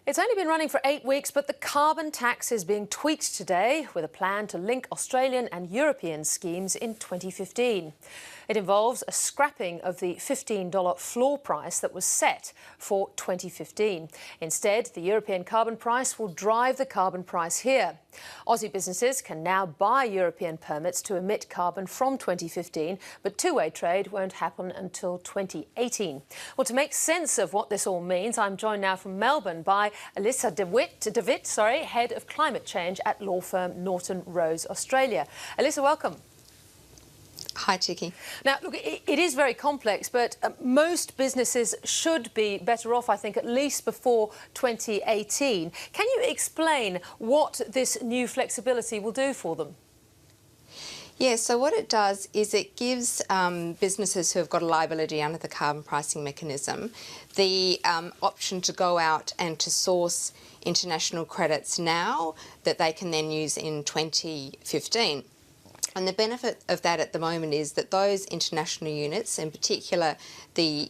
It's only been running for 8 weeks, but the carbon tax is being tweaked today with a plan to link Australian and European schemes in 2015. It involves a scrapping of the $15 floor price that was set for 2015. Instead, the European carbon price will drive the carbon price here. Aussie businesses can now buy European permits to emit carbon from 2015, but two-way trade won't happen until 2018. Well, to make sense of what this all means, I'm joined now from Melbourne by Alyssa de Wit, Head of Climate Change at law firm Norton Rose Australia. Alyssa, welcome. Hi, Chicky. Now, look, it is very complex, but most businesses should be better off, I think, at least before 2018. Can you explain what this new flexibility will do for them? Yeah, so what it does is it gives businesses who have got a liability under the carbon pricing mechanism the option to go out and to source international credits now that they can then use in 2015. And the benefit of that at the moment is that those international units, in particular the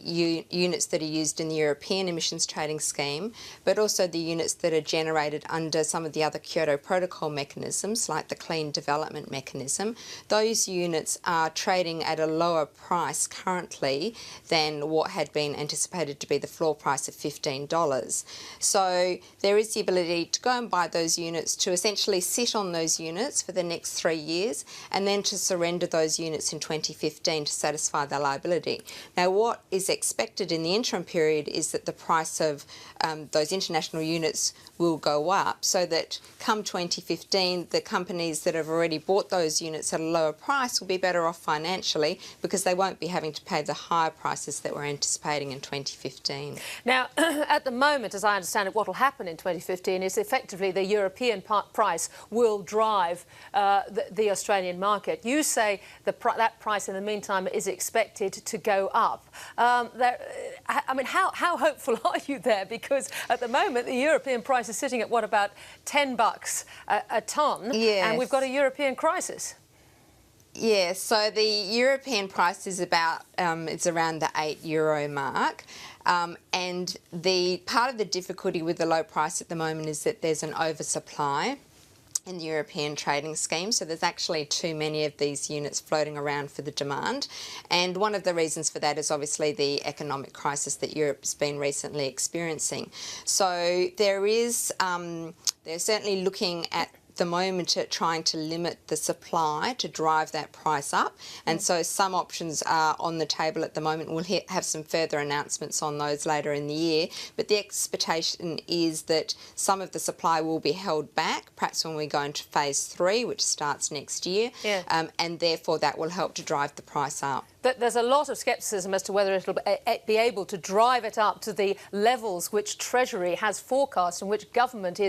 units that are used in the European emissions trading scheme, but also the units that are generated under some of the other Kyoto Protocol mechanisms, like the Clean Development Mechanism, those units are trading at a lower price currently than what had been anticipated to be the floor price of $15. So there is the ability to go and buy those units, to essentially sit on those units for the next 3 years, and then to surrender those units in 2015 to satisfy their liability. Now, what is expected in the interim period is that the price of those international units will go up, so that come 2015, the companies that have already bought those units at a lower price will be better off financially because they won't be having to pay the higher prices that we're anticipating in 2015. Now, at the moment, as I understand it, what will happen in 2015 is effectively the European price will drive the Australian market. You say that price in the meantime is expected to go up. I mean, how hopeful are you there? Because at the moment, the European price is sitting at, what, about $10 a tonne? Yes. And we've got a European crisis. Yeah, so the European price is about, it's around the €8 mark. And the part of the difficulty with the low price at the moment is that there's an oversupply in the European trading scheme, so there's actually too many of these units floating around for the demand. And one of the reasons for that is obviously the economic crisis that Europe's been recently experiencing. So they're certainly looking at the moment at trying to limit the supply to drive that price up, and so some options are on the table at the moment. We'll have some further announcements on those later in the year, but the expectation is that some of the supply will be held back, perhaps when we go into phase 3, which starts next year, and therefore that will help to drive the price up. There's a lot of scepticism as to whether it'll be able to drive it up to the levels which Treasury has forecast and which government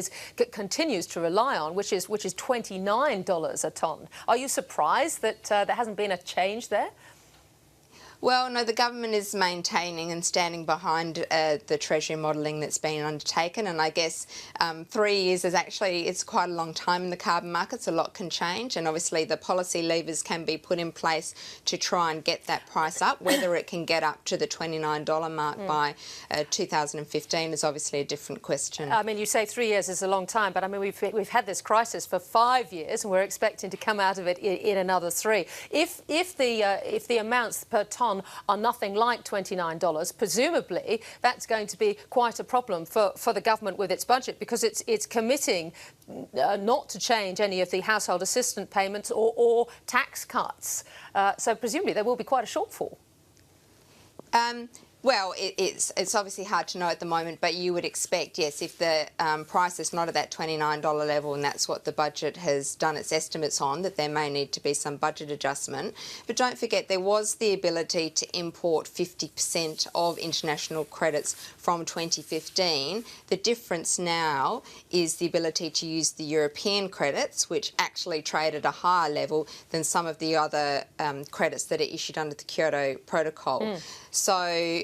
continues to rely on, which is $29 a tonne. Are you surprised that there hasn't been a change there? Well, no, the government is maintaining and standing behind the Treasury modelling that's been undertaken, and I guess 3 years is actually, it's quite a long time in the carbon markets. A lot can change, and obviously the policy levers can be put in place to try and get that price up. Whether it can get up to the $29 mark by 2015 is obviously a different question. I mean, you say 3 years is a long time, but I mean, we've had this crisis for 5 years, and we're expecting to come out of it in another 3. If the amounts per tonne are nothing like $29, presumably that's going to be quite a problem for the government with its budget, because it's committing not to change any of the household assistance payments or tax cuts. So presumably there will be quite a shortfall. Well, it's obviously hard to know at the moment, but you would expect, yes, if the price is not at that $29 level, and that's what the budget has done its estimates on, that there may need to be some budget adjustment. But don't forget, there was the ability to import 50% of international credits from 2015. The difference now is the ability to use the European credits, which actually trade at a higher level than some of the other credits that are issued under the Kyoto Protocol. So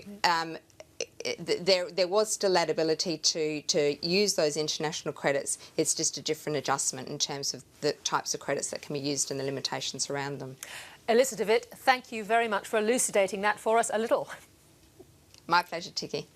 there was still that ability to use those international credits. It's just a different adjustment in terms of the types of credits that can be used and the limitations around them. Alyssa de Wit, thank you very much for elucidating that for us a little. My pleasure, Tikki.